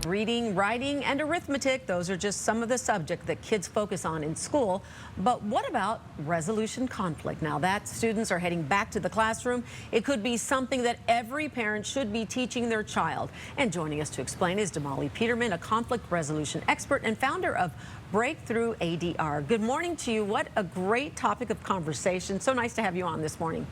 Reading, writing, and arithmetic, those are just some of the subjects that kids focus on in school. But what about resolution conflict? Now that students are heading back to the classroom, it could be something that every parent should be teaching their child. And joining us to explain is Damali Peterman, a conflict resolution expert and founder of Breakthrough ADR. Good morning to you. What a great topic of conversation. So nice to have you on this morning.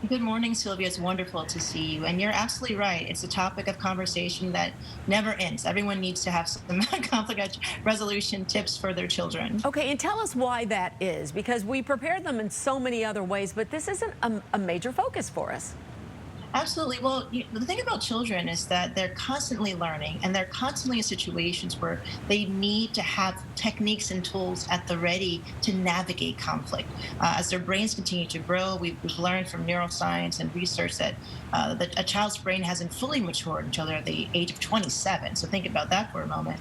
Good morning, Sylvia. It's wonderful to see you. And you're absolutely right. It's a topic of conversation that never ends. Everyone needs to have some conflict resolution tips for their children. Okay, and tell us why that is, because we prepare them in so many other ways, but this isn't a major focus for us. Absolutely. Well, the thing about children is that they're constantly learning and they're constantly in situations where they need to have techniques and tools at the ready to navigate conflict. As their brains continue to grow, we've learned from neuroscience and research that a child's brain hasn't fully matured until they're at the age of 27. So think about that for a moment.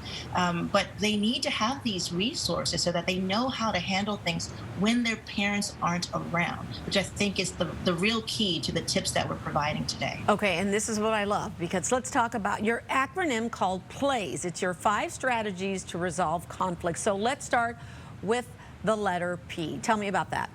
But they need to have these resources so that they know how to handle things when their parents aren't around, which I think is the real key to the tips that we're providing today. Okay, and this is what I love, because let's talk about your acronym called PLAYS. It's your 5 strategies to resolve conflict. So let's start with the letter P. Tell me about that.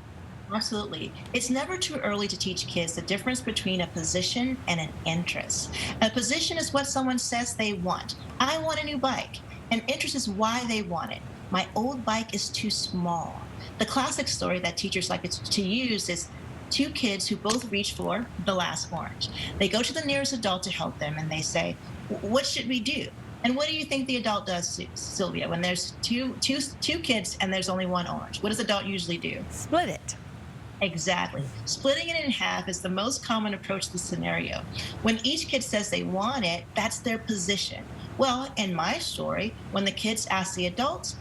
Absolutely. It's never too early to teach kids the difference between a position and an interest. A position is what someone says they want. I want a new bike. An interest is why they want it. My old bike is too small. The classic story that teachers like to use is 2 kids who both reach for the last orange. They go to the nearest adult to help them and they say, "What should we do?" And what do you think the adult does, Sylvia, when there's two kids and there's only one orange? What does the adult usually do? Split it. Exactly. Splitting it in half is the most common approach to the scenario. When each kid says they want it, that's their position. Well, in my story, when the kids asked the adult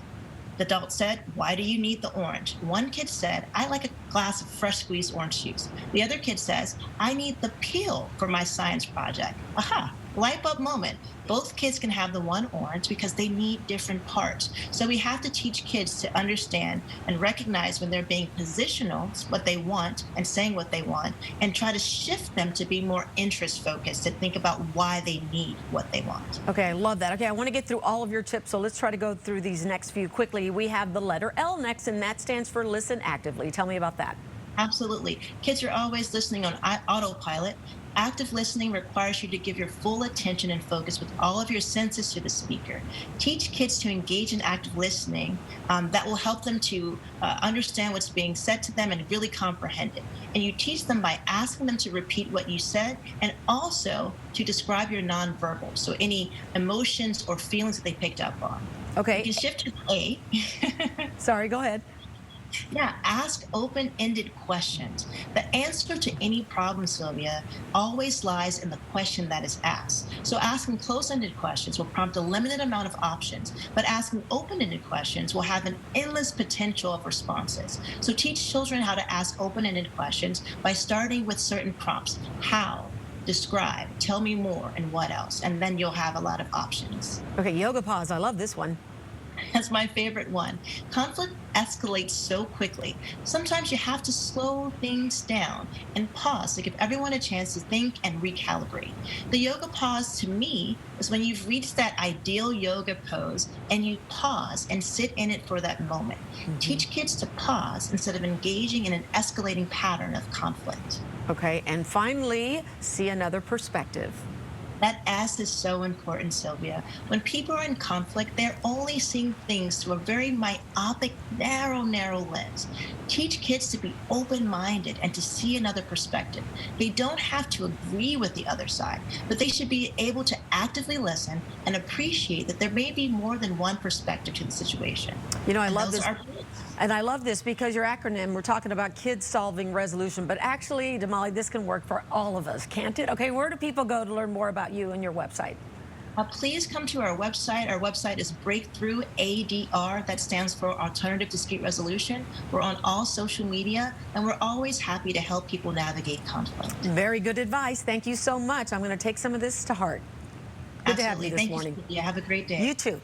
said, "Why do you need the orange?" One kid said, "I like a glass of fresh squeezed orange juice." The other kid says, "I need the peel for my science project." Aha, light bulb moment. Both kids can have the one orange because they need different parts. So we have to teach kids to understand and recognize when they're being positional, what they want, and saying what they want, and try to shift them to be more interest focused, to think about why they need what they want. Okay, I love that. Okay, I want to get through all of your tips, so let's try to go through these next few quickly. We have the letter L next, and that stands for listen actively. Tell me about that. Absolutely. Kids are always listening on autopilot. Active listening requires you to give your full attention and focus with all of your senses to the speaker. Teach kids to engage in active listening. That will help them to understand what's being said to them and really comprehend it. And you teach them by asking them to repeat what you said and also to describe your nonverbal, so any emotions or feelings that they picked up on. Okay. You can shift to A. Sorry, go ahead. Yeah, ask open-ended questions. The answer to any problem, Sylvia, always lies in the question that is asked. So asking close-ended questions will prompt a limited amount of options, but asking open-ended questions will have an endless potential of responses. So teach children how to ask open-ended questions by starting with certain prompts. How? Describe, tell me more, and what else? And then you'll have a lot of options. Okay, yoga pause. I love this one. That's my favorite one. Conflict escalates so quickly. Sometimes you have to slow things down and pause to give everyone a chance to think and recalibrate. The yoga pause to me is when you've reached that ideal yoga pose and you pause and sit in it for that moment. Teach kids to pause instead of engaging in an escalating pattern of conflict. Okay, and finally, see another perspective. That S is so important, Sylvia. When people are in conflict, they're only seeing things through a very myopic, narrow lens. Teach kids to be open-minded and to see another perspective. They don't have to agree with the other side, but they should be able to actively listen and appreciate that there may be more than one perspective to the situation. You know, I love this. And I love this because your acronym, we're talking about kids solving resolution, but actually, Damali, this can work for all of us, can't it? Okay, where do people go to learn more about you and your website? Please come to our website. Our website is Breakthrough ADR. That stands for Alternative Dispute Resolution. We're on all social media, and we're always happy to help people navigate conflict. Very good advice. Thank you so much. I'm going to take some of this to heart. Good to have you this morning. Thank you. Have a great day. You too.